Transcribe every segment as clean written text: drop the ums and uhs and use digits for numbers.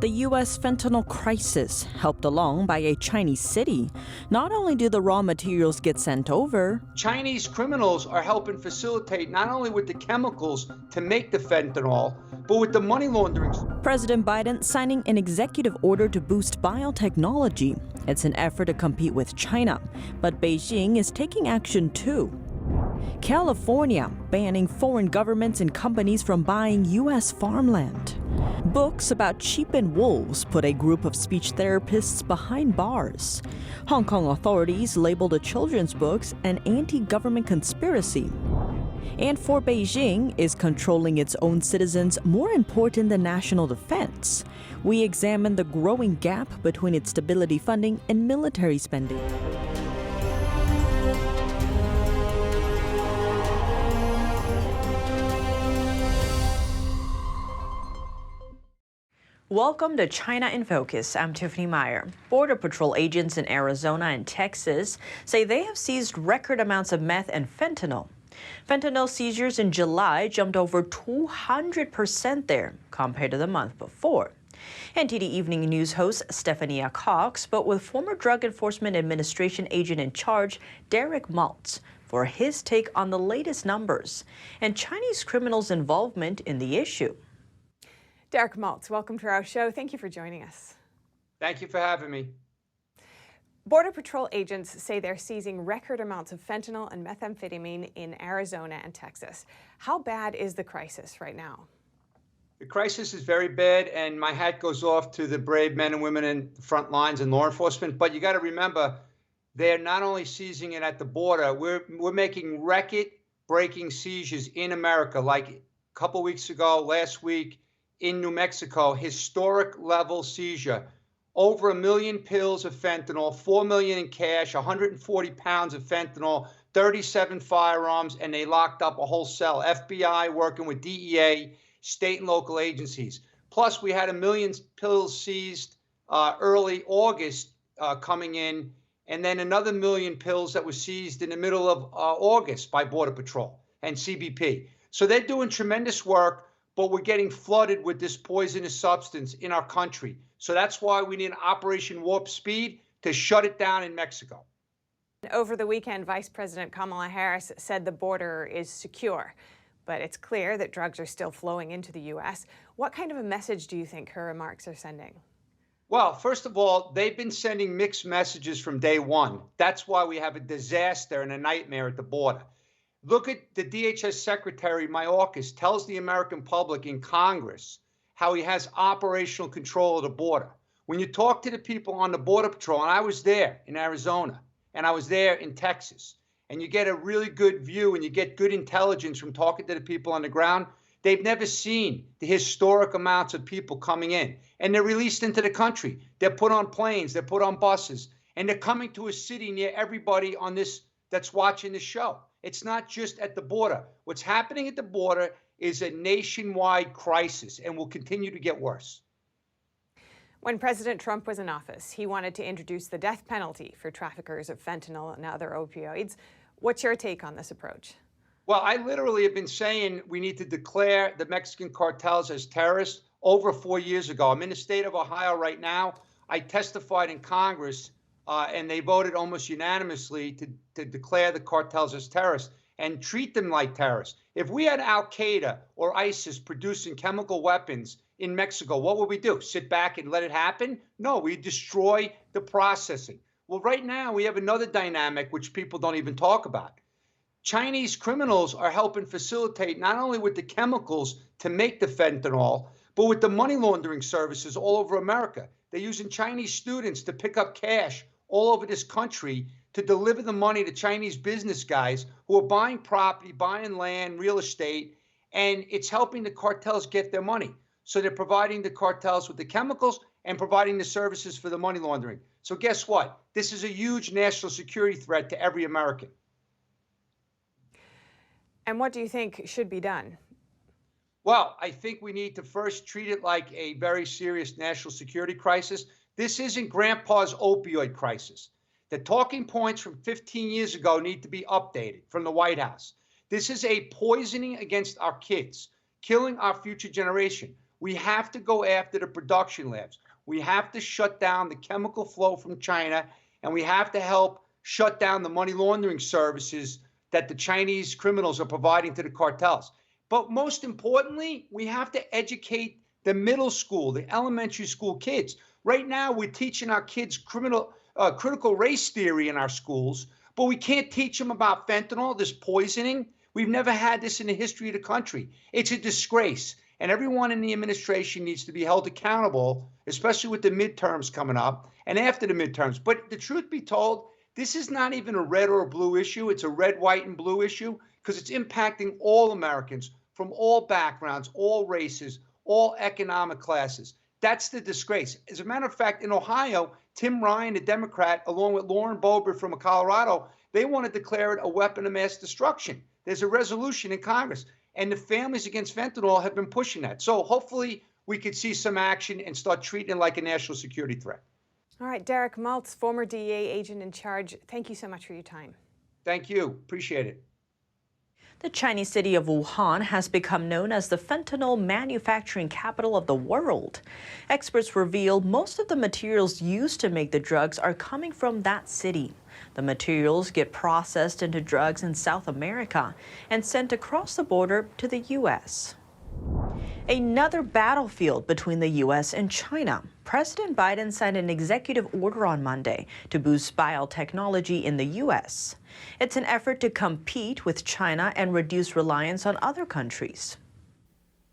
The U.S. fentanyl crisis, helped along by a Chinese city. Not only do the raw materials get sent over, Chinese criminals are helping facilitate not only with the chemicals to make the fentanyl, but with the money laundering. President Biden signing an executive order to boost biotechnology. It's an effort to compete with China, but Beijing is taking action too. California banning foreign governments and companies from buying U.S. farmland. Books about cheapened wolves put a group of speech therapists behind bars. Hong Kong authorities labeled the children's books an anti-government conspiracy. And for Beijing, is controlling its own citizens more important than national defense? We examine the growing gap between its stability funding and military spending. Welcome to China in Focus. I'm Tiffany Meyer. Border Patrol agents in Arizona and Texas say they have seized record amounts of meth and fentanyl. Fentanyl seizures in July jumped over 200% there compared to the month before. NTD Evening News host Stephania Cox spoke with former Drug Enforcement Administration agent in charge Derek Maltz for his take on the latest numbers and Chinese criminals' involvement in the issue. Derek Maltz, welcome to our show. Thank you for joining us. Thank you for having me. Border Patrol agents say they're seizing record amounts of fentanyl and methamphetamine in Arizona and Texas. How bad is the crisis right now? The crisis is very bad, and my hat goes off to the brave men and women in the front lines and law enforcement. But you got to remember, they're not only seizing it at the border, we're making record-breaking seizures in America. Like a couple weeks ago, last week, in New Mexico, historic level seizure. Over 1 million pills of fentanyl, 4 million in cash, 140 pounds of fentanyl, 37 firearms, and they locked up a whole cell. FBI working with DEA, state and local agencies. Plus, we had 1 million pills seized early August coming in, and then another 1 million pills that were seized in the middle of August by Border Patrol and CBP. So they're doing tremendous work, but we're getting flooded with this poisonous substance in our country. So that's why we need Operation Warp Speed to shut it down in Mexico. Over the weekend, Vice President Kamala Harris said the border is secure, but it's clear that drugs are still flowing into the U.S. What kind of a message do you think her remarks are sending? Well, first of all, they've been sending mixed messages from day one. That's why we have a disaster and a nightmare at the border. Look at the DHS Secretary Mayorkas tells the American public in Congress how he has operational control of the border. When you talk to the people on the Border Patrol, and I was there in Arizona, and I was there in Texas, and you get a really good view and you get good intelligence from talking to the people on the ground, they've never seen the historic amounts of people coming in. And they're released into the country. They're put on planes, they're put on buses, and they're coming to a city near everybody on this that's watching the show. It's not just at the border. What's happening at the border is a nationwide crisis and will continue to get worse. When President Trump was in office, he wanted to introduce the death penalty for traffickers of fentanyl and other opioids. What's your take on this approach? Well, I literally have been saying we need to declare the Mexican cartels as terrorists over 4 years ago. I'm in the state of Ohio right now. I testified in Congress and they voted almost unanimously to declare the cartels as terrorists and treat them like terrorists. If we had Al-Qaeda or ISIS producing chemical weapons in Mexico, what would we do? Sit back and let it happen? No, we destroy the processing. Well, right now we have another dynamic which people don't even talk about. Chinese criminals are helping facilitate not only with the chemicals to make the fentanyl, but with the money laundering services all over America. They're using Chinese students to pick up cash all over this country to deliver the money to Chinese business guys who are buying property, buying land, real estate, and it's helping the cartels get their money. So they're providing the cartels with the chemicals and providing the services for the money laundering. So guess what? This is a huge national security threat to every American. And what do you think should be done? Well, I think we need to first treat it like a very serious national security crisis. This isn't Grandpa's opioid crisis. The talking points from 15 years ago need to be updated from the White House. This is a poisoning against our kids, killing our future generation. We have to go after the production labs. We have to shut down the chemical flow from China, and we have to help shut down the money laundering services that the Chinese criminals are providing to the cartels. But most importantly, we have to educate the middle school, the elementary school kids. Right now, we're teaching our kids critical race theory in our schools, but we can't teach them about fentanyl, this poisoning. We've never had this in the history of the country. It's a disgrace. And everyone in the administration needs to be held accountable, especially with the midterms coming up and after the midterms. But the truth be told, this is not even a red or a blue issue. It's a red, white, and blue issue because it's impacting all Americans from all backgrounds, all races, all economic classes. That's the disgrace. As a matter of fact, in Ohio, Tim Ryan, a Democrat, along with Lauren Boebert from Colorado, they want to declare it a weapon of mass destruction. There's a resolution in Congress, and the Families Against Fentanyl have been pushing that. So hopefully we could see some action and start treating it like a national security threat. All right, Derek Maltz, former DEA agent in charge, thank you so much for your time. Thank you. Appreciate it. The Chinese city of Wuhan has become known as the fentanyl manufacturing capital of the world. Experts reveal most of the materials used to make the drugs are coming from that city. The materials get processed into drugs in South America and sent across the border to the U.S. Another battlefield between the U.S. and China. President Biden signed an executive order on Monday to boost biotechnology in the U.S. It's an effort to compete with China and reduce reliance on other countries.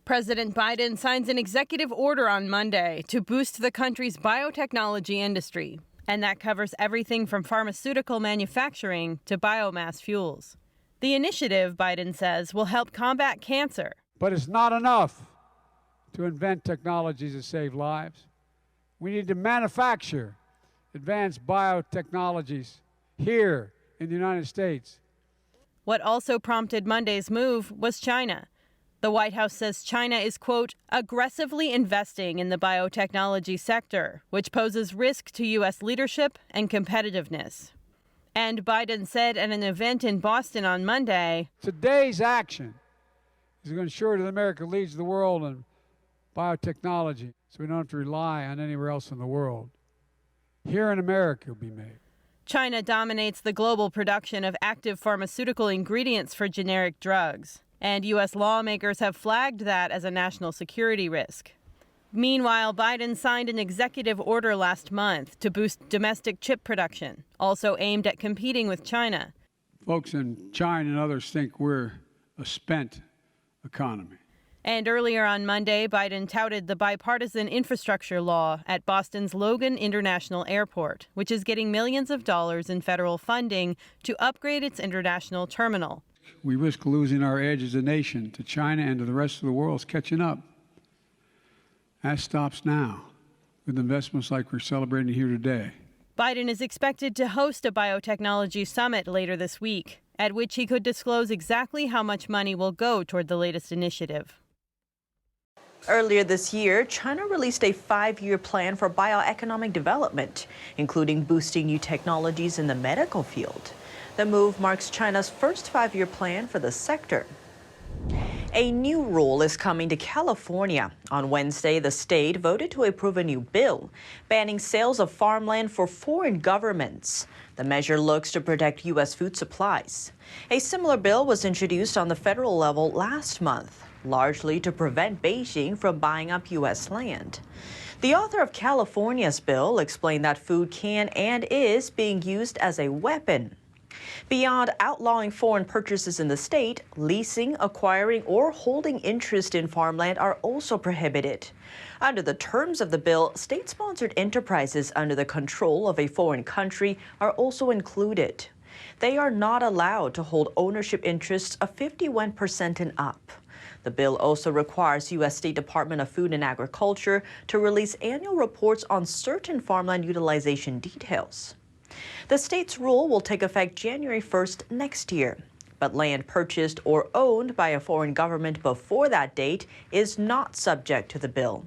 President Biden signs an executive order on Monday to boost the country's biotechnology industry. And that covers everything from pharmaceutical manufacturing to biomass fuels. The initiative, Biden says, will help combat cancer. But it's not enough to invent technologies that save lives. We need to manufacture advanced biotechnologies here in the United States. What also prompted Monday's move was China. The White House says China is, quote, aggressively investing in the biotechnology sector, which poses risk to U.S. leadership and competitiveness. And Biden said at an event in Boston on Monday, today's action is going to ensure that America leads the world in biotechnology, so we don't have to rely on anywhere else in the world. Here in America, it'll be made. China dominates the global production of active pharmaceutical ingredients for generic drugs. And U.S. lawmakers have flagged that as a national security risk. Meanwhile, Biden signed an executive order last month to boost domestic chip production, also aimed at competing with China. Folks in China and others think we're a spent economy. And earlier on Monday, Biden touted the bipartisan infrastructure law at Boston's Logan International Airport, which is getting millions of dollars in federal funding to upgrade its international terminal. We risk losing our edge as a nation to China and to the rest of the world. It's catching up. That stops now with investments like we're celebrating here today. Biden is expected to host a biotechnology summit later this week, at which he could disclose exactly how much money will go toward the latest initiative. Earlier this year, China released a 5-year plan for bioeconomic development, including boosting new technologies in the medical field. The move marks China's first 5-year plan for the sector. A new rule is coming to California. On Wednesday, the state voted to approve a new bill banning sales of farmland for foreign governments. The measure looks to protect U.S. food supplies. A similar bill was introduced on the federal level last month, largely to prevent Beijing from buying up U.S. land. The author of California's bill explained that food can and is being used as a weapon. Beyond outlawing foreign purchases in the state, leasing, acquiring, or holding interest in farmland are also prohibited. Under the terms of the bill, state-sponsored enterprises under the control of a foreign country are also included. They are not allowed to hold ownership interests of 51% and up. The bill also requires U.S. State Department of Food and Agriculture to release annual reports on certain farmland utilization details. The state's rule will take effect January 1st next year, but land purchased or owned by a foreign government before that date is not subject to the bill.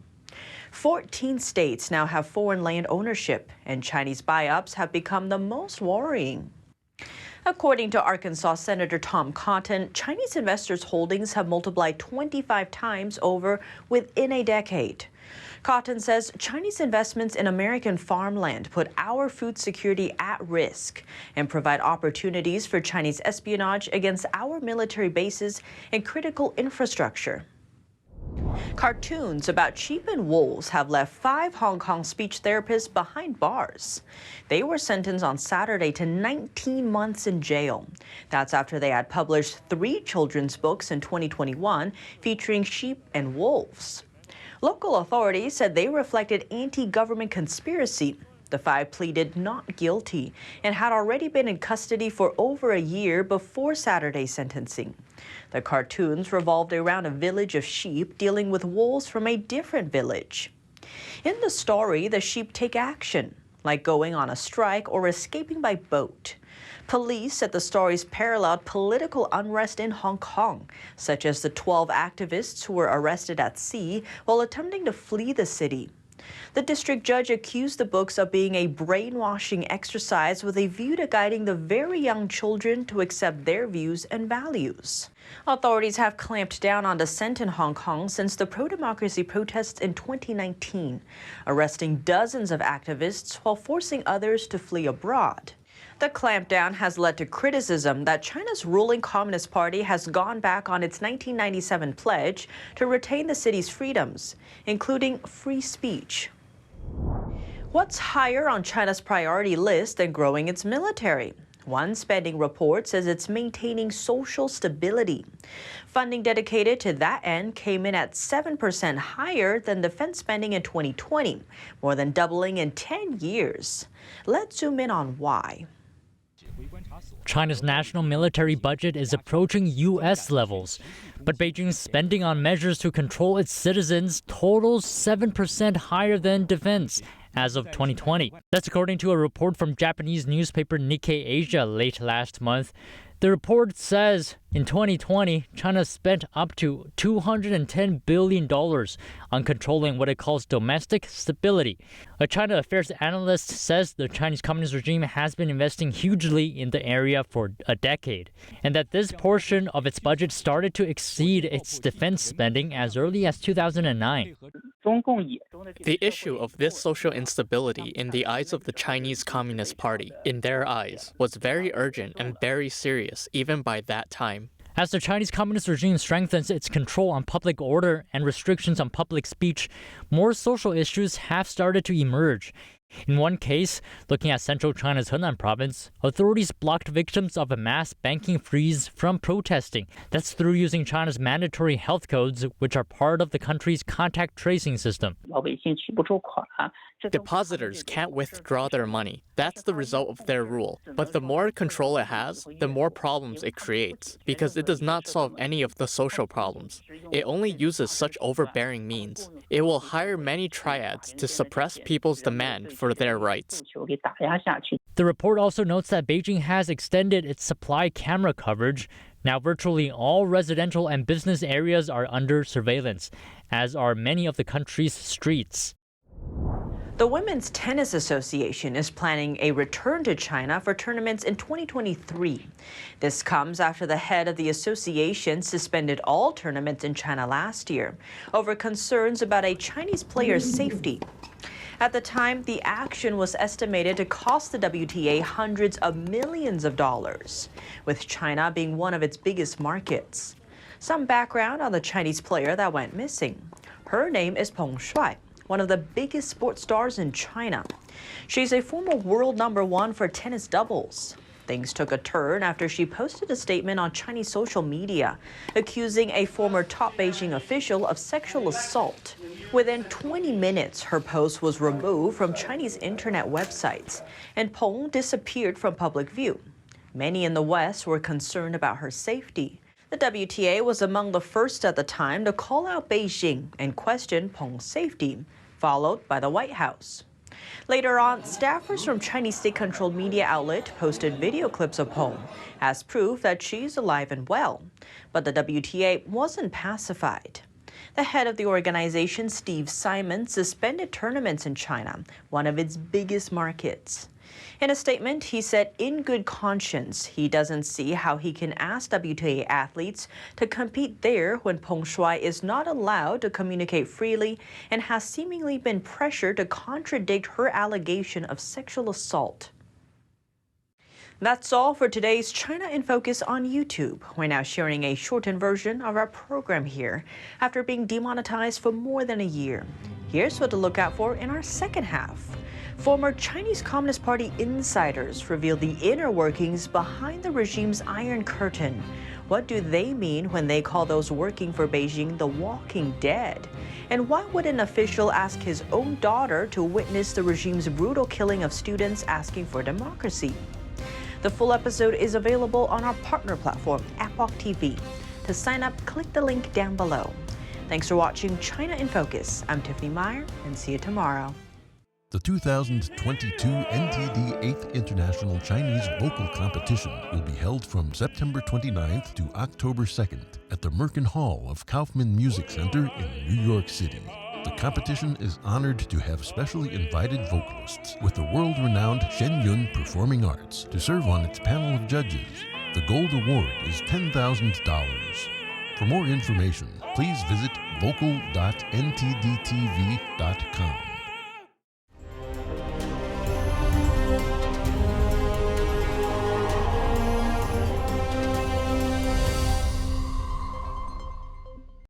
14 states now have foreign land ownership, and Chinese buy-ups have become the most worrying. According to Arkansas Senator Tom Cotton, Chinese investors' holdings have multiplied 25 times over within a decade. Cotton says Chinese investments in American farmland put our food security at risk and provide opportunities for Chinese espionage against our military bases and critical infrastructure. Cartoons about sheep and wolves have left 5 Hong Kong speech therapists behind bars. They were sentenced on Saturday to 19 months in jail. That's after they had published 3 children's books in 2021 featuring sheep and wolves. Local authorities said they reflected anti-government conspiracy. The 5 pleaded not guilty and had already been in custody for over a year before Saturday's sentencing. The cartoons revolved around a village of sheep dealing with wolves from a different village. In the story, the sheep take action, like going on a strike or escaping by boat. Police said the stories paralleled political unrest in Hong Kong, such as the 12 activists who were arrested at sea while attempting to flee the city. The district judge accused the books of being a brainwashing exercise with a view to guiding the very young children to accept their views and values. Authorities have clamped down on dissent in Hong Kong since the pro-democracy protests in 2019, arresting dozens of activists while forcing others to flee abroad. The clampdown has led to criticism that China's ruling Communist Party has gone back on its 1997 pledge to retain the city's freedoms, including free speech. What's higher on China's priority list than growing its military? One spending report says it's maintaining social stability. Funding dedicated to that end came in at 7% higher than defense spending in 2020, more than doubling in 10 years. Let's zoom in on why. China's national military budget is approaching U.S. levels, but Beijing's spending on measures to control its citizens totals 7% higher than defense as of 2020. That's according to a report from Japanese newspaper Nikkei Asia late last month. The report says in 2020, China spent up to $210 billion on controlling what it calls domestic stability. A China affairs analyst says the Chinese Communist regime has been investing hugely in the area for a decade, and that this portion of its budget started to exceed its defense spending as early as 2009. The issue of this social instability in the eyes of the Chinese Communist Party, in their eyes, was very urgent and very serious even by that time. As the Chinese Communist regime strengthens its control on public order and restrictions on public speech, more social issues have started to emerge. In one case, looking at central China's Henan province, authorities blocked victims of a mass banking freeze from protesting. That's through using China's mandatory health codes, which are part of the country's contact tracing system. Depositors can't withdraw their money. That's the result of their rule. But the more control it has, the more problems it creates, because it does not solve any of the social problems. It only uses such overbearing means. It will hire many triads to suppress people's demand for their rights. The report also notes that Beijing has extended its supply camera coverage. Now virtually all residential and business areas are under surveillance, as are many of the country's streets. The Women's Tennis Association is planning a return to China for tournaments in 2023. This comes after the head of the association suspended all tournaments in China last year over concerns about a Chinese player's safety. At the time, the action was estimated to cost the WTA hundreds of millions of dollars, with China being one of its biggest markets. Some background on the Chinese player that went missing. Her name is Peng Shuai, one of the biggest sports stars in China. She's a former world #1 for tennis doubles. Things took a turn after she posted a statement on Chinese social media accusing a former top Beijing official of sexual assault. Within 20 minutes, her post was removed from Chinese internet websites, and Peng disappeared from public view. Many in the West were concerned about her safety. The WTA was among the first at the time to call out Beijing and question Peng's safety, followed by the White House. Later on, staffers from Chinese state-controlled media outlet posted video clips of Peng as proof that she's alive and well. But the WTA wasn't pacified. The head of the organization, Steve Simon, suspended tournaments in China, one of its biggest markets. In a statement, he said in good conscience, he doesn't see how he can ask WTA athletes to compete there when Peng Shuai is not allowed to communicate freely and has seemingly been pressured to contradict her allegation of sexual assault. That's all for today's China in Focus on YouTube. We're now sharing a shortened version of our program here after being demonetized for more than a year. Here's what to look out for in our second half. Former Chinese Communist Party insiders reveal the inner workings behind the regime's Iron Curtain. What do they mean when they call those working for Beijing the walking dead? And why would an official ask his own daughter to witness the regime's brutal killing of students asking for democracy? The full episode is available on our partner platform, Epoch TV. To sign up, click the link down below. Thanks for watching China in Focus. I'm Tiffany Meyer, and see you tomorrow. The 2022 NTD 8th International Chinese Vocal Competition will be held from September 29th to October 2nd at the Merkin Hall of Kaufman Music Center in New York City. The competition is honored to have specially invited vocalists with the world-renowned Shen Yun Performing Arts to serve on its panel of judges. The gold award is $10,000. For more information, please visit vocal.ntdtv.com.